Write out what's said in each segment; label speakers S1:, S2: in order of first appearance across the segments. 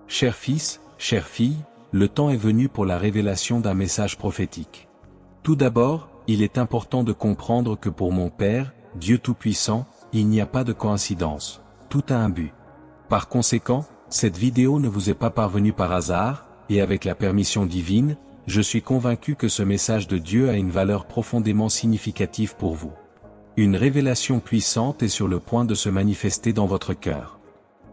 S1: Cher fils, chère fille, le temps est venu pour la révélation d'un message prophétique. Tout d'abord, il est important de comprendre que pour mon Père, Dieu Tout-Puissant, il n'y a pas de coïncidence. Tout a un but. Par conséquent, cette vidéo ne vous est pas parvenue par hasard, et avec la permission divine, je suis convaincu que ce message de Dieu a une valeur profondément significative pour vous. Une révélation puissante est sur le point de se manifester dans votre cœur.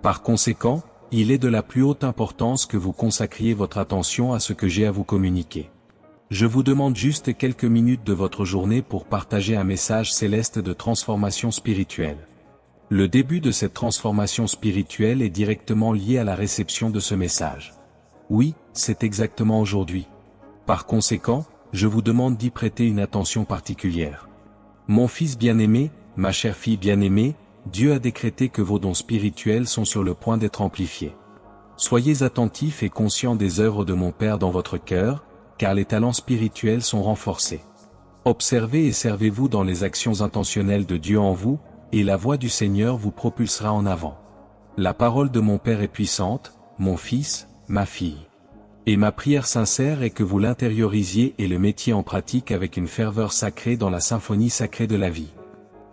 S1: Par conséquent, il est de la plus haute importance que vous consacriez votre attention à ce que j'ai à vous communiquer. Je vous demande juste quelques minutes de votre journée pour partager un message céleste de transformation spirituelle. Le début de cette transformation spirituelle est directement lié à la réception de ce message. Oui, c'est exactement aujourd'hui. Par conséquent, je vous demande d'y prêter une attention particulière. Mon fils bien-aimé, ma chère fille bien-aimée, Dieu a décrété que vos dons spirituels sont sur le point d'être amplifiés. Soyez attentifs et conscients des œuvres de mon Père dans votre cœur, car les talents spirituels sont renforcés. Observez et servez-vous dans les actions intentionnelles de Dieu en vous, et la voix du Seigneur vous propulsera en avant. La parole de mon Père est puissante, mon fils, ma fille. Et ma prière sincère est que vous l'intériorisiez et le mettiez en pratique avec une ferveur sacrée dans la symphonie sacrée de la vie.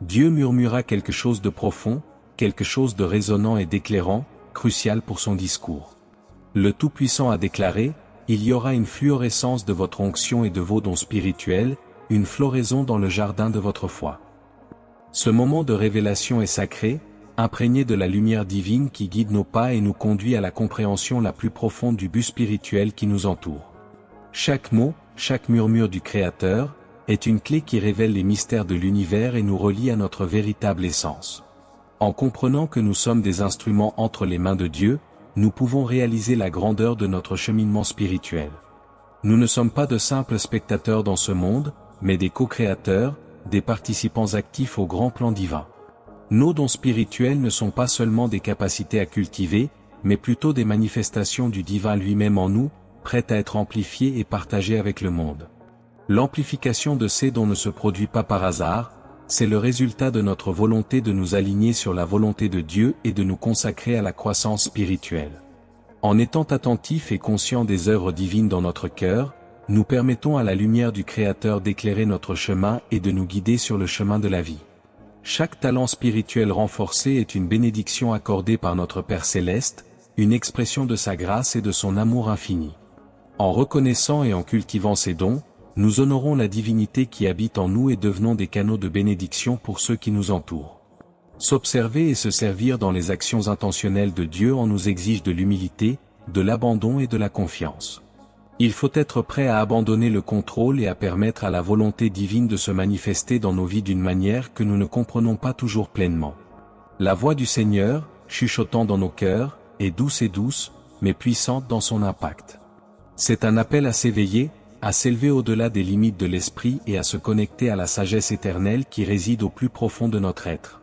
S1: Dieu murmura quelque chose de profond, quelque chose de résonnant et d'éclairant, crucial pour son discours. Le Tout-Puissant a déclaré, il y aura une fluorescence de votre onction et de vos dons spirituels, une floraison dans le jardin de votre foi. Ce moment de révélation est sacré, imprégné de la lumière divine qui guide nos pas et nous conduit à la compréhension la plus profonde du but spirituel qui nous entoure. Chaque mot, chaque murmure du Créateur, est une clé qui révèle les mystères de l'univers et nous relie à notre véritable essence. En comprenant que nous sommes des instruments entre les mains de Dieu, nous pouvons réaliser la grandeur de notre cheminement spirituel. Nous ne sommes pas de simples spectateurs dans ce monde, mais des co-créateurs, des participants actifs au grand plan divin. Nos dons spirituels ne sont pas seulement des capacités à cultiver, mais plutôt des manifestations du divin lui-même en nous, prêtes à être amplifiées et partagées avec le monde. L'amplification de ces dons ne se produit pas par hasard, c'est le résultat de notre volonté de nous aligner sur la volonté de Dieu et de nous consacrer à la croissance spirituelle. En étant attentifs et conscients des œuvres divines dans notre cœur, nous permettons à la lumière du Créateur d'éclairer notre chemin et de nous guider sur le chemin de la vie. Chaque talent spirituel renforcé est une bénédiction accordée par notre Père Céleste, une expression de sa grâce et de son amour infini. En reconnaissant et en cultivant ces dons, nous honorons la divinité qui habite en nous et devenons des canaux de bénédiction pour ceux qui nous entourent. S'observer et se servir dans les actions intentionnelles de Dieu en nous exige de l'humilité, de l'abandon et de la confiance. Il faut être prêt à abandonner le contrôle et à permettre à la volonté divine de se manifester dans nos vies d'une manière que nous ne comprenons pas toujours pleinement. La voix du Seigneur, chuchotant dans nos cœurs, est douce, mais puissante dans son impact. C'est un appel à s'éveiller, à s'élever au-delà des limites de l'esprit et à se connecter à la sagesse éternelle qui réside au plus profond de notre être.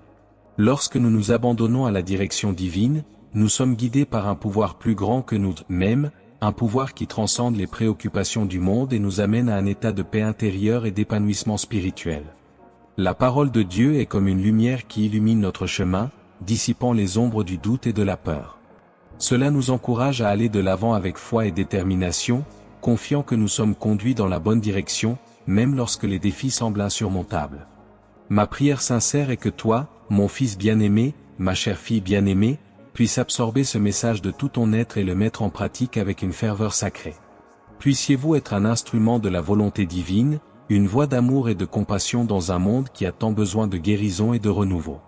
S1: Lorsque nous nous abandonnons à la direction divine, nous sommes guidés par un pouvoir plus grand que nous-mêmes, un pouvoir qui transcende les préoccupations du monde et nous amène à un état de paix intérieure et d'épanouissement spirituel. La parole de Dieu est comme une lumière qui illumine notre chemin, dissipant les ombres du doute et de la peur. Cela nous encourage à aller de l'avant avec foi et détermination, confiant que nous sommes conduits dans la bonne direction, même lorsque les défis semblent insurmontables. Ma prière sincère est que toi, mon fils bien-aimé, ma chère fille bien-aimée, puisses absorber ce message de tout ton être et le mettre en pratique avec une ferveur sacrée. Puissiez-vous être un instrument de la volonté divine, une voix d'amour et de compassion dans un monde qui a tant besoin de guérison et de renouveau.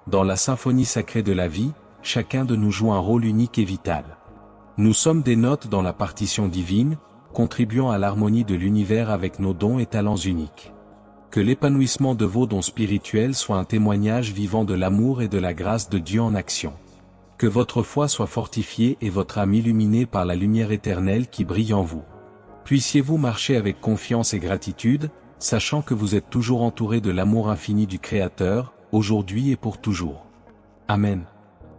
S1: Dans la symphonie sacrée de la vie, chacun de nous joue un rôle unique et vital. Nous sommes des notes dans la partition divine, contribuant à l'harmonie de l'univers avec nos dons et talents uniques. Que l'épanouissement de vos dons spirituels soit un témoignage vivant de l'amour et de la grâce de Dieu en action. Que votre foi soit fortifiée et votre âme illuminée par la lumière éternelle qui brille en vous. Puissiez-vous marcher avec confiance et gratitude, sachant que vous êtes toujours entouré de l'amour infini du Créateur, aujourd'hui et pour toujours. Amen.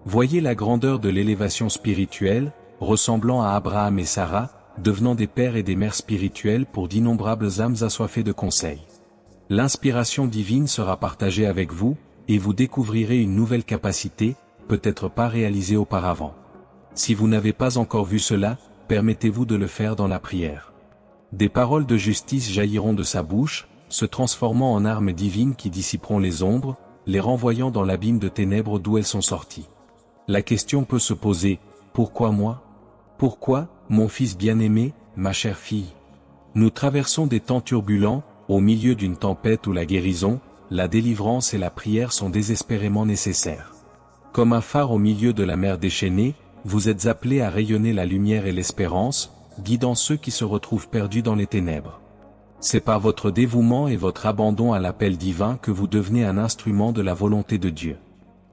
S1: Voyez la grandeur de l'élévation spirituelle, ressemblant à Abraham et Sarah, devenant des pères et des mères spirituels pour d'innombrables âmes assoiffées de conseils. L'inspiration divine sera partagée avec vous, et vous découvrirez une nouvelle capacité, peut-être pas réalisée auparavant. Si vous n'avez pas encore vu cela, permettez-vous de le faire dans la prière. Des paroles de justice jailliront de sa bouche, se transformant en armes divines qui dissiperont les ombres, les renvoyant dans l'abîme de ténèbres d'où elles sont sorties. La question peut se poser, pourquoi moi? Pourquoi, mon fils bien-aimé, ma chère fille? Nous traversons des temps turbulents, au milieu d'une tempête où la guérison, la délivrance et la prière sont désespérément nécessaires. Comme un phare au milieu de la mer déchaînée, vous êtes appelés à rayonner la lumière et l'espérance, guidant ceux qui se retrouvent perdus dans les ténèbres. C'est par votre dévouement et votre abandon à l'appel divin que vous devenez un instrument de la volonté de Dieu.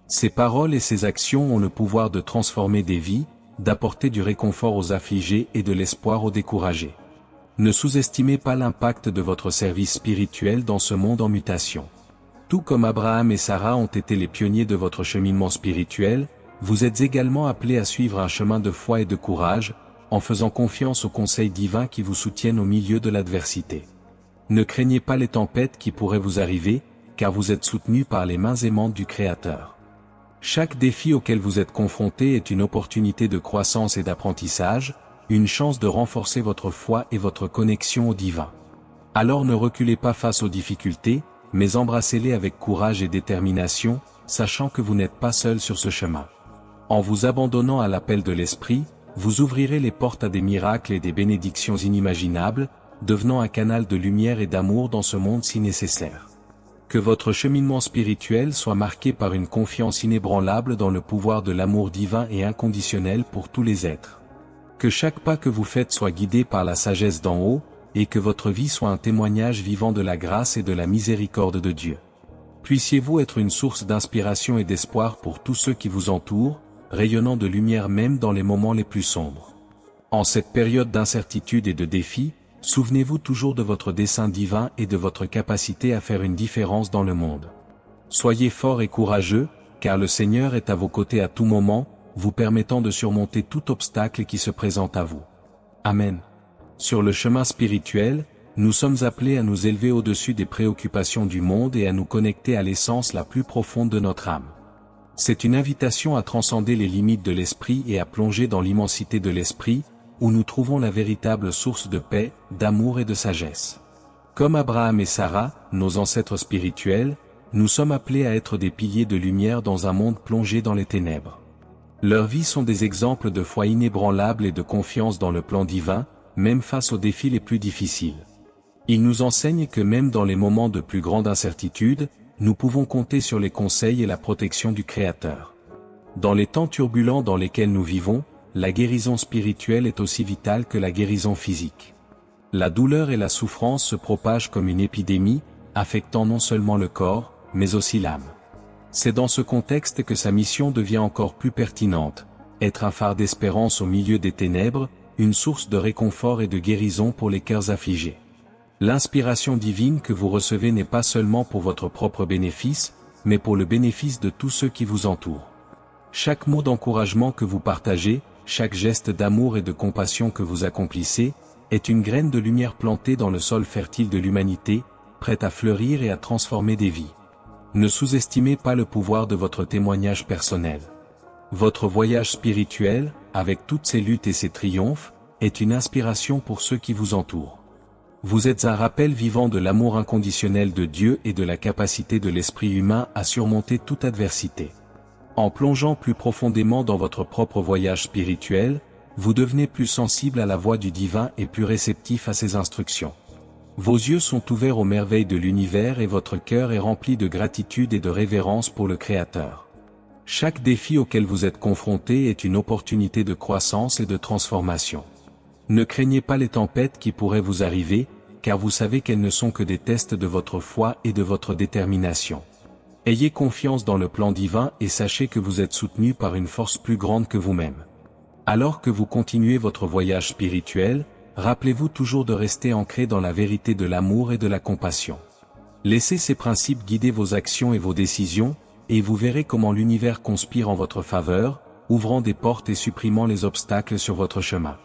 S1: Ces paroles et ces actions ont le pouvoir de transformer des vies, d'apporter du réconfort aux affligés et de l'espoir aux découragés. Ne sous-estimez pas l'impact de votre service spirituel dans ce monde en mutation. Tout comme Abraham et Sarah ont été les pionniers de votre cheminement spirituel, vous êtes également appelés à suivre un chemin de foi et de courage, en faisant confiance aux conseils divins qui vous soutiennent au milieu de l'adversité. Ne craignez pas les tempêtes qui pourraient vous arriver, car vous êtes soutenus par les mains aimantes du Créateur. Chaque défi auquel vous êtes confrontés est une opportunité de croissance et d'apprentissage, une chance de renforcer votre foi et votre connexion au divin. Alors ne reculez pas face aux difficultés, mais embrassez-les avec courage et détermination, sachant que vous n'êtes pas seul sur ce chemin. En vous abandonnant à l'appel de l'Esprit, vous ouvrirez les portes à des miracles et des bénédictions inimaginables, devenant un canal de lumière et d'amour dans ce monde si nécessaire. Que votre cheminement spirituel soit marqué par une confiance inébranlable dans le pouvoir de l'amour divin et inconditionnel pour tous les êtres. Que chaque pas que vous faites soit guidé par la sagesse d'en haut, et que votre vie soit un témoignage vivant de la grâce et de la miséricorde de Dieu. Puissiez-vous être une source d'inspiration et d'espoir pour tous ceux qui vous entourent, rayonnant de lumière même dans les moments les plus sombres. En cette période d'incertitude et de défi, souvenez-vous toujours de votre dessein divin et de votre capacité à faire une différence dans le monde. Soyez forts et courageux, car le Seigneur est à vos côtés à tout moment, vous permettant de surmonter tout obstacle qui se présente à vous. Amen. Sur le chemin spirituel, nous sommes appelés à nous élever au-dessus des préoccupations du monde et à nous connecter à l'essence la plus profonde de notre âme. C'est une invitation à transcender les limites de l'esprit et à plonger dans l'immensité de l'esprit, où nous trouvons la véritable source de paix, d'amour et de sagesse. Comme Abraham et Sarah, nos ancêtres spirituels, nous sommes appelés à être des piliers de lumière dans un monde plongé dans les ténèbres. Leurs vies sont des exemples de foi inébranlable et de confiance dans le plan divin, même face aux défis les plus difficiles. Ils nous enseignent que même dans les moments de plus grande incertitude, nous pouvons compter sur les conseils et la protection du Créateur. Dans les temps turbulents dans lesquels nous vivons, la guérison spirituelle est aussi vitale que la guérison physique. La douleur et la souffrance se propagent comme une épidémie, affectant non seulement le corps, mais aussi l'âme. C'est dans ce contexte que sa mission devient encore plus pertinente, être un phare d'espérance au milieu des ténèbres, une source de réconfort et de guérison pour les cœurs affligés. L'inspiration divine que vous recevez n'est pas seulement pour votre propre bénéfice, mais pour le bénéfice de tous ceux qui vous entourent. Chaque mot d'encouragement que vous partagez, chaque geste d'amour et de compassion que vous accomplissez, est une graine de lumière plantée dans le sol fertile de l'humanité, prête à fleurir et à transformer des vies. Ne sous-estimez pas le pouvoir de votre témoignage personnel. Votre voyage spirituel, avec toutes ses luttes et ses triomphes, est une inspiration pour ceux qui vous entourent. Vous êtes un rappel vivant de l'amour inconditionnel de Dieu et de la capacité de l'esprit humain à surmonter toute adversité. En plongeant plus profondément dans votre propre voyage spirituel, vous devenez plus sensible à la voix du divin et plus réceptif à ses instructions. Vos yeux sont ouverts aux merveilles de l'univers et votre cœur est rempli de gratitude et de révérence pour le Créateur. Chaque défi auquel vous êtes confronté est une opportunité de croissance et de transformation. Ne craignez pas les tempêtes qui pourraient vous arriver, car vous savez qu'elles ne sont que des tests de votre foi et de votre détermination. Ayez confiance dans le plan divin et sachez que vous êtes soutenu par une force plus grande que vous-même. Alors que vous continuez votre voyage spirituel, rappelez-vous toujours de rester ancré dans la vérité de l'amour et de la compassion. Laissez ces principes guider vos actions et vos décisions, et vous verrez comment l'univers conspire en votre faveur, ouvrant des portes et supprimant les obstacles sur votre chemin.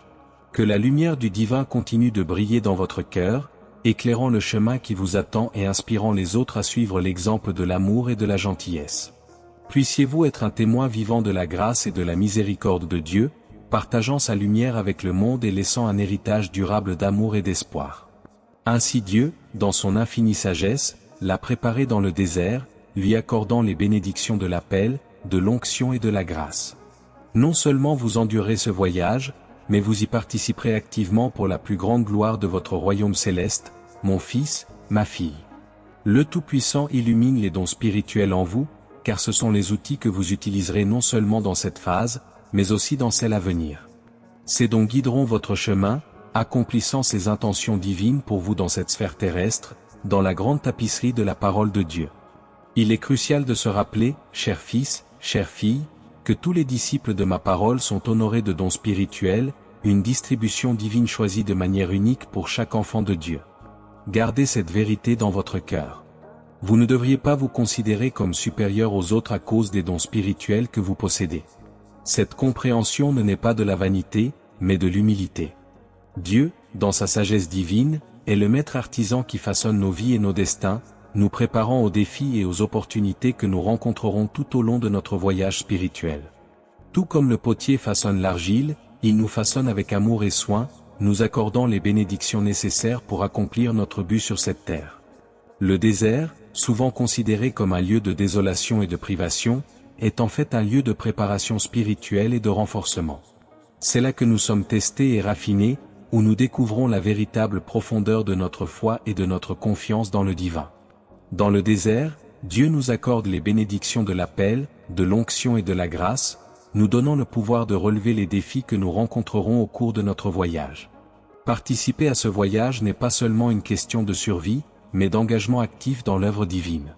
S1: Que la lumière du divin continue de briller dans votre cœur, éclairant le chemin qui vous attend et inspirant les autres à suivre l'exemple de l'amour et de la gentillesse. Puissiez-vous être un témoin vivant de la grâce et de la miséricorde de Dieu, partageant sa lumière avec le monde et laissant un héritage durable d'amour et d'espoir. Ainsi Dieu, dans son infinie sagesse, l'a préparé dans le désert, lui accordant les bénédictions de l'appel, de l'onction et de la grâce. Non seulement vous endurez ce voyage, mais vous y participerez activement pour la plus grande gloire de votre royaume céleste, mon fils, ma fille. Le Tout-Puissant illumine les dons spirituels en vous, car ce sont les outils que vous utiliserez non seulement dans cette phase, mais aussi dans celle à venir. Ces dons guideront votre chemin, accomplissant ses intentions divines pour vous dans cette sphère terrestre, dans la grande tapisserie de la parole de Dieu. Il est crucial de se rappeler, cher fils, chère fille, que tous les disciples de ma parole sont honorés de dons spirituels, une distribution divine choisie de manière unique pour chaque enfant de Dieu. Gardez cette vérité dans votre cœur. Vous ne devriez pas vous considérer comme supérieur aux autres à cause des dons spirituels que vous possédez. Cette compréhension ne naît pas de la vanité, mais de l'humilité. Dieu, dans sa sagesse divine, est le maître artisan qui façonne nos vies et nos destins, nous préparant aux défis et aux opportunités que nous rencontrerons tout au long de notre voyage spirituel. Tout comme le potier façonne l'argile, il nous façonne avec amour et soin, nous accordant les bénédictions nécessaires pour accomplir notre but sur cette terre. Le désert, souvent considéré comme un lieu de désolation et de privation, est en fait un lieu de préparation spirituelle et de renforcement. C'est là que nous sommes testés et raffinés, où nous découvrons la véritable profondeur de notre foi et de notre confiance dans le divin. Dans le désert, Dieu nous accorde les bénédictions de l'appel, de l'onction et de la grâce, nous donnant le pouvoir de relever les défis que nous rencontrerons au cours de notre voyage. Participer à ce voyage n'est pas seulement une question de survie, mais d'engagement actif dans l'œuvre divine.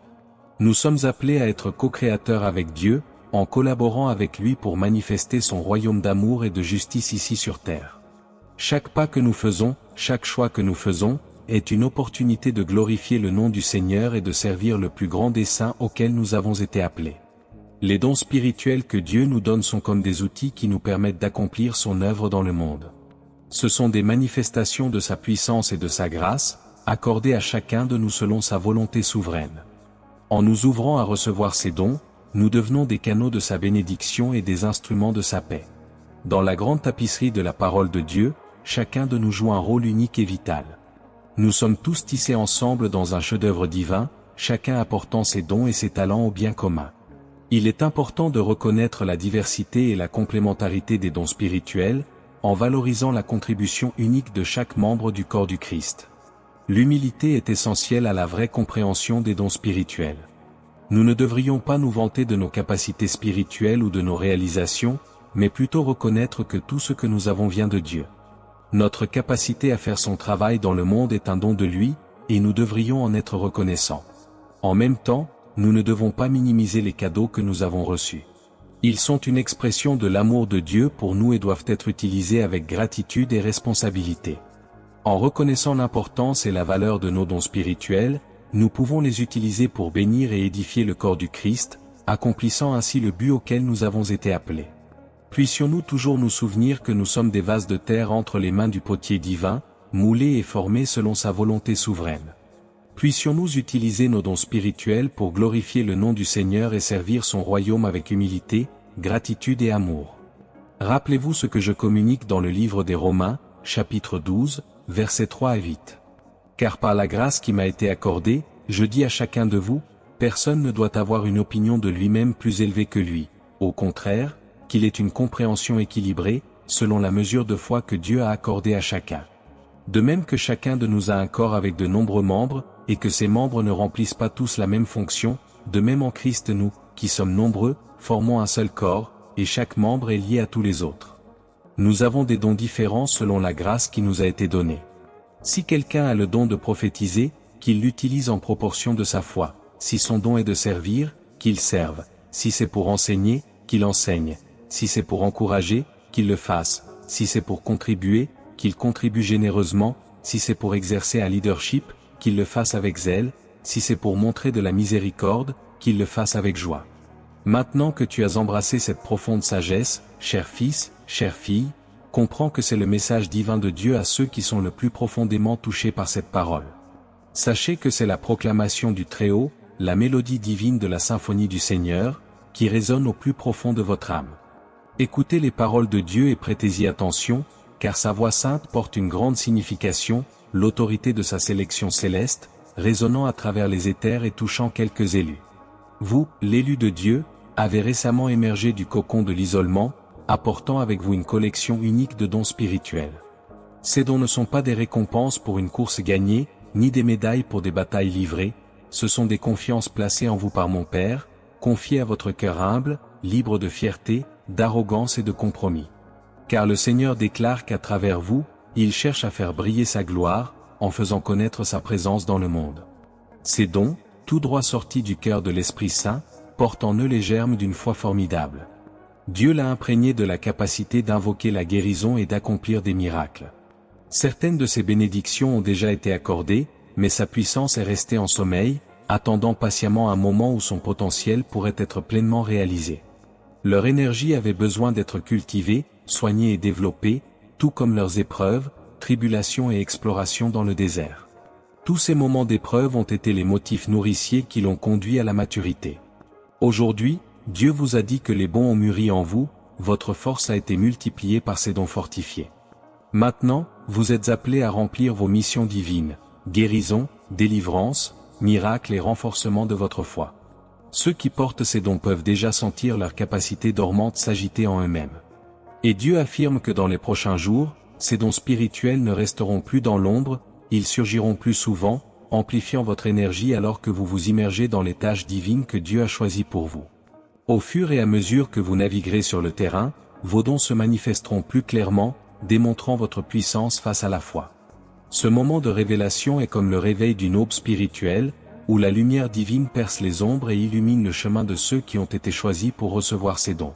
S1: Nous sommes appelés à être co-créateurs avec Dieu, en collaborant avec lui pour manifester son royaume d'amour et de justice ici sur terre. Chaque pas que nous faisons, chaque choix que nous faisons, est une opportunité de glorifier le nom du Seigneur et de servir le plus grand des saints auquel nous avons été appelés. Les dons spirituels que Dieu nous donne sont comme des outils qui nous permettent d'accomplir son œuvre dans le monde. Ce sont des manifestations de sa puissance et de sa grâce, accordées à chacun de nous selon sa volonté souveraine. En nous ouvrant à recevoir ces dons, nous devenons des canaux de sa bénédiction et des instruments de sa paix. Dans la grande tapisserie de la parole de Dieu, chacun de nous joue un rôle unique et vital. Nous sommes tous tissés ensemble dans un chef-d'œuvre divin, chacun apportant ses dons et ses talents au bien commun. Il est important de reconnaître la diversité et la complémentarité des dons spirituels, en valorisant la contribution unique de chaque membre du corps du Christ. L'humilité est essentielle à la vraie compréhension des dons spirituels. Nous ne devrions pas nous vanter de nos capacités spirituelles ou de nos réalisations, mais plutôt reconnaître que tout ce que nous avons vient de Dieu. Notre capacité à faire son travail dans le monde est un don de lui, et nous devrions en être reconnaissants. En même temps, nous ne devons pas minimiser les cadeaux que nous avons reçus. Ils sont une expression de l'amour de Dieu pour nous et doivent être utilisés avec gratitude et responsabilité. En reconnaissant l'importance et la valeur de nos dons spirituels, nous pouvons les utiliser pour bénir et édifier le corps du Christ, accomplissant ainsi le but auquel nous avons été appelés. Puissions-nous toujours nous souvenir que nous sommes des vases de terre entre les mains du potier divin, moulés et formés selon sa volonté souveraine. Puissions-nous utiliser nos dons spirituels pour glorifier le nom du Seigneur et servir son royaume avec humilité, gratitude et amour. Rappelez-vous ce que je communique dans le livre des Romains, chapitre 12, versets 3 à 8. Car par la grâce qui m'a été accordée, je dis à chacun de vous, personne ne doit avoir une opinion de lui-même plus élevée que lui. Au contraire, qu'il ait une compréhension équilibrée, selon la mesure de foi que Dieu a accordée à chacun. De même que chacun de nous a un corps avec de nombreux membres, et que ces membres ne remplissent pas tous la même fonction, de même en Christ nous, qui sommes nombreux, formons un seul corps, et chaque membre est lié à tous les autres. Nous avons des dons différents selon la grâce qui nous a été donnée. Si quelqu'un a le don de prophétiser, qu'il l'utilise en proportion de sa foi. Si son don est de servir, qu'il serve. Si c'est pour enseigner, qu'il enseigne. Si c'est pour encourager, qu'il le fasse. Si c'est pour contribuer, qu'il contribue généreusement. Si c'est pour exercer un leadership, qu'il le fasse avec zèle. Si c'est pour montrer de la miséricorde, qu'il le fasse avec joie. Maintenant que tu as embrassé cette profonde sagesse, cher fils, chère fille, comprends que c'est le message divin de Dieu à ceux qui sont le plus profondément touchés par cette parole. Sachez que c'est la proclamation du Très-Haut, la mélodie divine de la symphonie du Seigneur, qui résonne au plus profond de votre âme. Écoutez les paroles de Dieu et prêtez-y attention, car sa voix sainte porte une grande signification, l'autorité de sa sélection céleste, résonnant à travers les éthers et touchant quelques élus. Vous, l'élu de Dieu, avez récemment émergé du cocon de l'isolement, apportant avec vous une collection unique de dons spirituels. Ces dons ne sont pas des récompenses pour une course gagnée, ni des médailles pour des batailles livrées, ce sont des confiances placées en vous par mon Père, confiées à votre cœur humble, libre de fierté, d'arrogance et de compromis. Car le Seigneur déclare qu'à travers vous, il cherche à faire briller sa gloire, en faisant connaître sa présence dans le monde. Ces dons, tout droit sortis du cœur de l'Esprit Saint, portent en eux les germes d'une foi formidable. Dieu l'a imprégné de la capacité d'invoquer la guérison et d'accomplir des miracles. Certaines de ces bénédictions ont déjà été accordées, mais sa puissance est restée en sommeil, attendant patiemment un moment où son potentiel pourrait être pleinement réalisé. Leur énergie avait besoin d'être cultivée, soignée et développée, tout comme leurs épreuves, tribulations et explorations dans le désert. Tous ces moments d'épreuve ont été les motifs nourriciers qui l'ont conduit à la maturité. Aujourd'hui, Dieu vous a dit que les bons ont mûri en vous, votre force a été multipliée par ces dons fortifiés. Maintenant, vous êtes appelés à remplir vos missions divines, guérison, délivrance, miracles et renforcement de votre foi. Ceux qui portent ces dons peuvent déjà sentir leur capacité dormante s'agiter en eux-mêmes. Et Dieu affirme que dans les prochains jours, ces dons spirituels ne resteront plus dans l'ombre, ils surgiront plus souvent, amplifiant votre énergie alors que vous vous immergez dans les tâches divines que Dieu a choisies pour vous. Au fur et à mesure que vous naviguerez sur le terrain, vos dons se manifesteront plus clairement, démontrant votre puissance face à la foi. Ce moment de révélation est comme le réveil d'une aube spirituelle, où la lumière divine perce les ombres et illumine le chemin de ceux qui ont été choisis pour recevoir ces dons.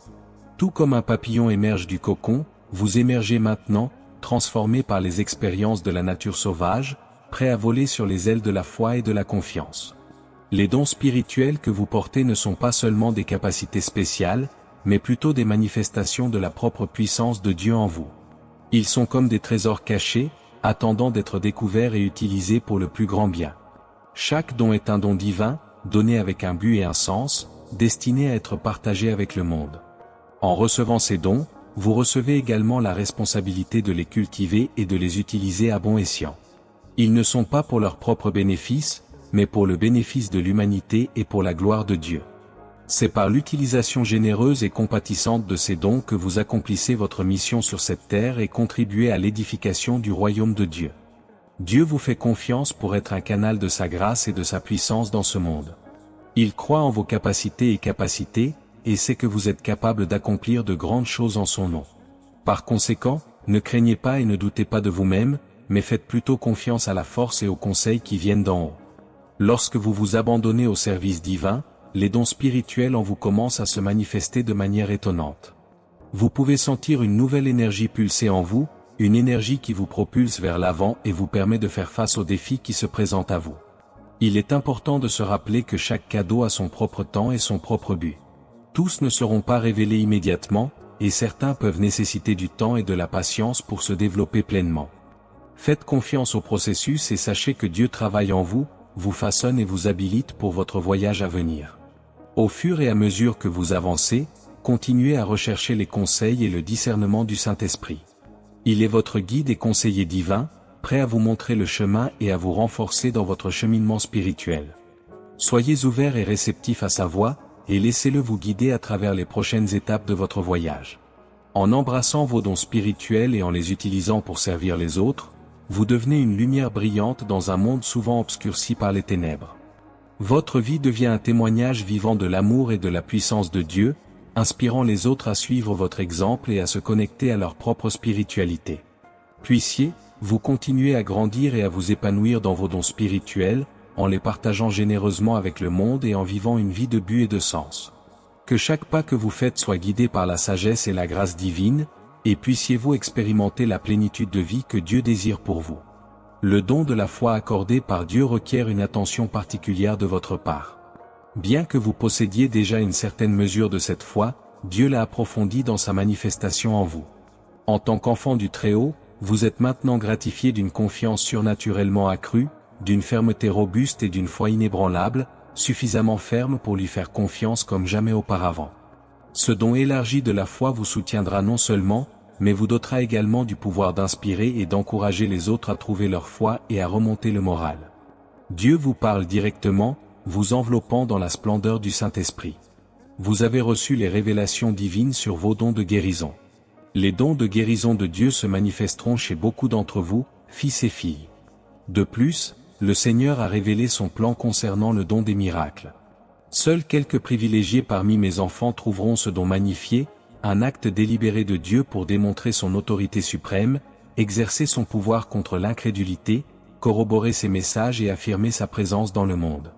S1: Tout comme un papillon émerge du cocon, vous émergez maintenant, transformé par les expériences de la nature sauvage, prêt à voler sur les ailes de la foi et de la confiance. Les dons spirituels que vous portez ne sont pas seulement des capacités spéciales, mais plutôt des manifestations de la propre puissance de Dieu en vous. Ils sont comme des trésors cachés, attendant d'être découverts et utilisés pour le plus grand bien. Chaque don est un don divin, donné avec un but et un sens, destiné à être partagé avec le monde. En recevant ces dons, vous recevez également la responsabilité de les cultiver et de les utiliser à bon escient. Ils ne sont pas pour leur propre bénéfice, mais pour le bénéfice de l'humanité et pour la gloire de Dieu. C'est par l'utilisation généreuse et compatissante de ces dons que vous accomplissez votre mission sur cette terre et contribuez à l'édification du royaume de Dieu. Dieu vous fait confiance pour être un canal de sa grâce et de sa puissance dans ce monde. Il croit en vos capacités et sait que vous êtes capable d'accomplir de grandes choses en son nom. Par conséquent, ne craignez pas et ne doutez pas de vous-même, mais faites plutôt confiance à la force et aux conseils qui viennent d'en haut. Lorsque vous vous abandonnez au service divin, les dons spirituels en vous commencent à se manifester de manière étonnante. Vous pouvez sentir une nouvelle énergie pulser en vous, une énergie qui vous propulse vers l'avant et vous permet de faire face aux défis qui se présentent à vous. Il est important de se rappeler que chaque cadeau a son propre temps et son propre but. Tous ne seront pas révélés immédiatement, et certains peuvent nécessiter du temps et de la patience pour se développer pleinement. Faites confiance au processus et sachez que Dieu travaille en vous, vous façonne et vous habilite pour votre voyage à venir. Au fur et à mesure que vous avancez, continuez à rechercher les conseils et le discernement du Saint-Esprit. Il est votre guide et conseiller divin, prêt à vous montrer le chemin et à vous renforcer dans votre cheminement spirituel. Soyez ouverts et réceptifs à sa voix, et laissez-le vous guider à travers les prochaines étapes de votre voyage. En embrassant vos dons spirituels et en les utilisant pour servir les autres, vous devenez une lumière brillante dans un monde souvent obscurci par les ténèbres. Votre vie devient un témoignage vivant de l'amour et de la puissance de Dieu, inspirant les autres à suivre votre exemple et à se connecter à leur propre spiritualité. Puissiez-vous continuer à grandir et à vous épanouir dans vos dons spirituels, en les partageant généreusement avec le monde et en vivant une vie de but et de sens. Que chaque pas que vous faites soit guidé par la sagesse et la grâce divine, et puissiez-vous expérimenter la plénitude de vie que Dieu désire pour vous. Le don de la foi accordé par Dieu requiert une attention particulière de votre part. Bien que vous possédiez déjà une certaine mesure de cette foi, Dieu l'a approfondie dans sa manifestation en vous. En tant qu'enfant du Très-Haut, vous êtes maintenant gratifié d'une confiance surnaturellement accrue, d'une fermeté robuste et d'une foi inébranlable, suffisamment ferme pour lui faire confiance comme jamais auparavant. Ce don élargi de la foi vous soutiendra non seulement, mais vous dotera également du pouvoir d'inspirer et d'encourager les autres à trouver leur foi et à remonter le moral. Dieu vous parle directement, vous enveloppant dans la splendeur du Saint-Esprit. Vous avez reçu les révélations divines sur vos dons de guérison. Les dons de guérison de Dieu se manifesteront chez beaucoup d'entre vous, fils et filles. De plus, le Seigneur a révélé son plan concernant le don des miracles. Seuls quelques privilégiés parmi mes enfants trouveront ce don magnifié, un acte délibéré de Dieu pour démontrer son autorité suprême, exercer son pouvoir contre l'incrédulité, corroborer ses messages et affirmer sa présence dans le monde.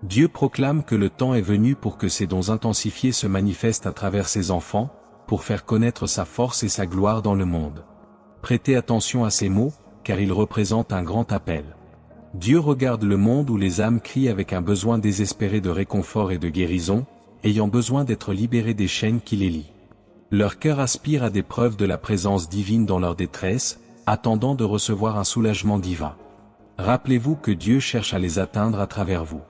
S1: Dieu proclame que le temps est venu pour que ces dons intensifiés se manifestent à travers ses enfants, pour faire connaître sa force et sa gloire dans le monde. Prêtez attention à ces mots, car ils représentent un grand appel. Dieu regarde le monde où les âmes crient avec un besoin désespéré de réconfort et de guérison, ayant besoin d'être libérées des chaînes qui les lient. Leur cœur aspire à des preuves de la présence divine dans leur détresse, attendant de recevoir un soulagement divin. Rappelez-vous que Dieu cherche à les atteindre à travers vous.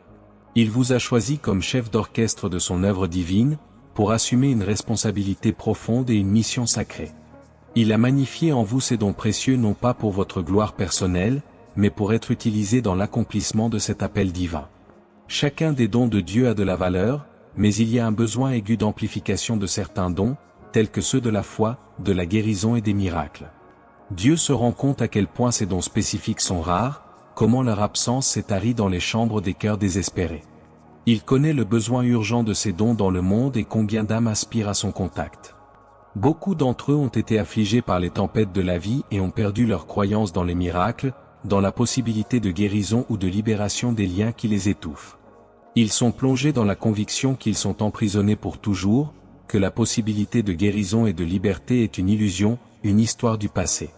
S1: Il vous a choisi comme chef d'orchestre de son œuvre divine, pour assumer une responsabilité profonde et une mission sacrée. Il a magnifié en vous ces dons précieux non pas pour votre gloire personnelle, mais pour être utilisés dans l'accomplissement de cet appel divin. Chacun des dons de Dieu a de la valeur, mais il y a un besoin aigu d'amplification de certains dons, tels que ceux de la foi, de la guérison et des miracles. Dieu se rend compte à quel point ces dons spécifiques sont rares, comment leur absence s'est tarie dans les chambres des cœurs désespérés. Il connaît le besoin urgent de ces dons dans le monde et combien d'âmes aspirent à son contact. Beaucoup d'entre eux ont été affligés par les tempêtes de la vie et ont perdu leur croyance dans les miracles, dans la possibilité de guérison ou de libération des liens qui les étouffent. Ils sont plongés dans la conviction qu'ils sont emprisonnés pour toujours, que la possibilité de guérison et de liberté est une illusion, une histoire du passé.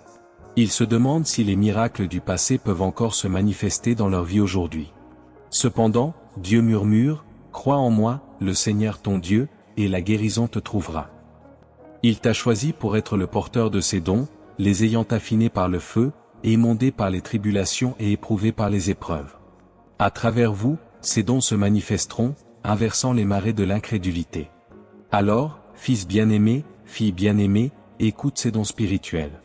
S1: Ils se demandent si les miracles du passé peuvent encore se manifester dans leur vie aujourd'hui. Cependant, Dieu murmure, « Crois en moi, le Seigneur ton Dieu, et la guérison te trouvera. » Il t'a choisi pour être le porteur de ces dons, les ayant affinés par le feu, émondés par les tribulations et éprouvés par les épreuves. À travers vous, ces dons se manifesteront, inversant les marées de l'incrédulité. Alors, fils bien-aimé, fille bien-aimée, écoute ces dons spirituels.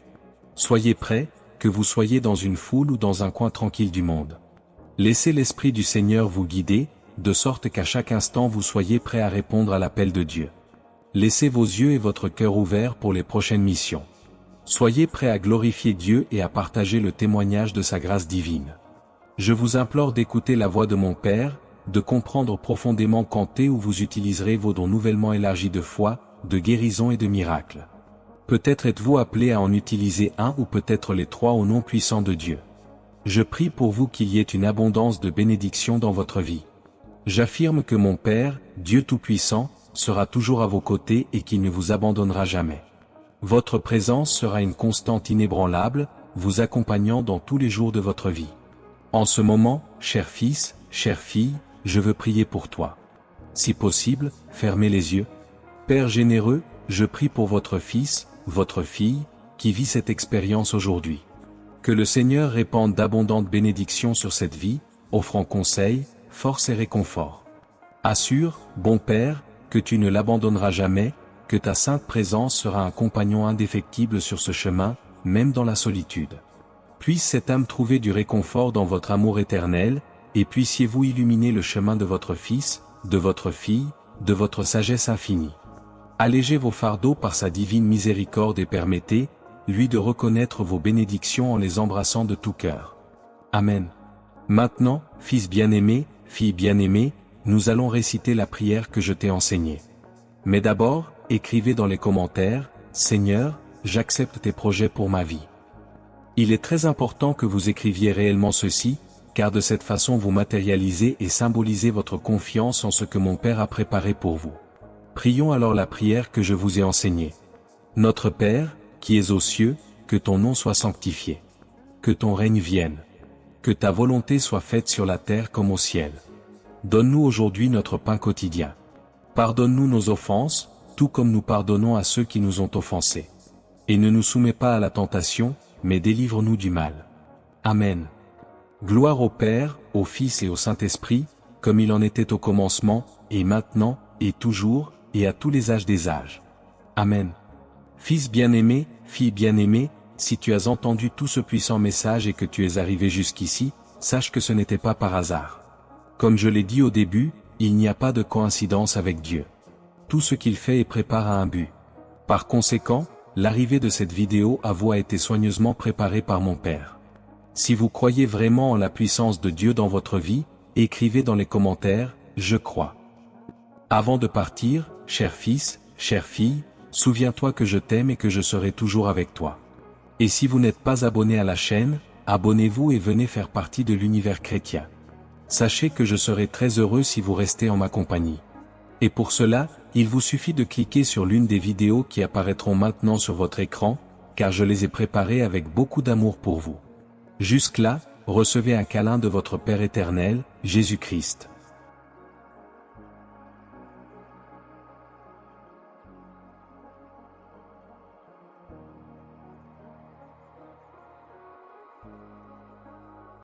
S1: Soyez prêts, que vous soyez dans une foule ou dans un coin tranquille du monde. Laissez l'Esprit du Seigneur vous guider, de sorte qu'à chaque instant vous soyez prêts à répondre à l'appel de Dieu. Laissez vos yeux et votre cœur ouverts pour les prochaines missions. Soyez prêts à glorifier Dieu et à partager le témoignage de sa grâce divine. Je vous implore d'écouter la voix de mon Père, de comprendre profondément quand et où vous utiliserez vos dons nouvellement élargis de foi, de guérison et de miracles. Peut-être êtes-vous appelé à en utiliser un ou peut-être les trois au nom puissant de Dieu. Je prie pour vous qu'il y ait une abondance de bénédictions dans votre vie. J'affirme que mon Père, Dieu Tout-Puissant, sera toujours à vos côtés et qu'il ne vous abandonnera jamais. Votre présence sera une constante inébranlable, vous accompagnant dans tous les jours de votre vie. En ce moment, cher fils, chère fille, je veux prier pour toi. Si possible, fermez les yeux. Père généreux, je prie pour votre fils, votre fille, qui vit cette expérience aujourd'hui. Que le Seigneur répande d'abondantes bénédictions sur cette vie, offrant conseil, force et réconfort. Assure, bon Père, que tu ne l'abandonneras jamais, que ta sainte présence sera un compagnon indéfectible sur ce chemin, même dans la solitude. Puisse cette âme trouver du réconfort dans votre amour éternel, et puissiez-vous illuminer le chemin de votre fils, de votre fille, de votre sagesse infinie. Allégez vos fardeaux par sa divine miséricorde et permettez, lui de reconnaître vos bénédictions en les embrassant de tout cœur. Amen. Maintenant, fils bien-aimé, fille bien-aimée, nous allons réciter la prière que je t'ai enseignée. Mais d'abord, écrivez dans les commentaires, « Seigneur, j'accepte tes projets pour ma vie ». Il est très important que vous écriviez réellement ceci, car de cette façon vous matérialisez et symbolisez votre confiance en ce que mon Père a préparé pour vous. Prions alors la prière que je vous ai enseignée. Notre Père, qui es aux cieux, que ton nom soit sanctifié. Que ton règne vienne. Que ta volonté soit faite sur la terre comme au ciel. Donne-nous aujourd'hui notre pain quotidien. Pardonne-nous nos offenses, tout comme nous pardonnons à ceux qui nous ont offensés. Et ne nous soumets pas à la tentation, mais délivre-nous du mal. Amen. Gloire au Père, au Fils et au Saint-Esprit, comme il en était au commencement, et maintenant, et toujours, et à tous les âges des âges. Amen. Fils bien-aimé, fille bien-aimée, si tu as entendu tout ce puissant message et que tu es arrivé jusqu'ici, sache que ce n'était pas par hasard. Comme je l'ai dit au début, il n'y a pas de coïncidence avec Dieu. Tout ce qu'il fait et prépare a un but. Par conséquent, l'arrivée de cette vidéo à vous a été soigneusement préparée par mon Père. Si vous croyez vraiment en la puissance de Dieu dans votre vie, écrivez dans les commentaires, je crois. Avant de partir, cher fils, chère fille, souviens-toi que je t'aime et que je serai toujours avec toi. Et si vous n'êtes pas abonné à la chaîne, abonnez-vous et venez faire partie de l'univers chrétien. Sachez que je serai très heureux si vous restez en ma compagnie. Et pour cela, il vous suffit de cliquer sur l'une des vidéos qui apparaîtront maintenant sur votre écran, car je les ai préparées avec beaucoup d'amour pour vous. Jusque-là, recevez un câlin de votre Père éternel, Jésus-Christ.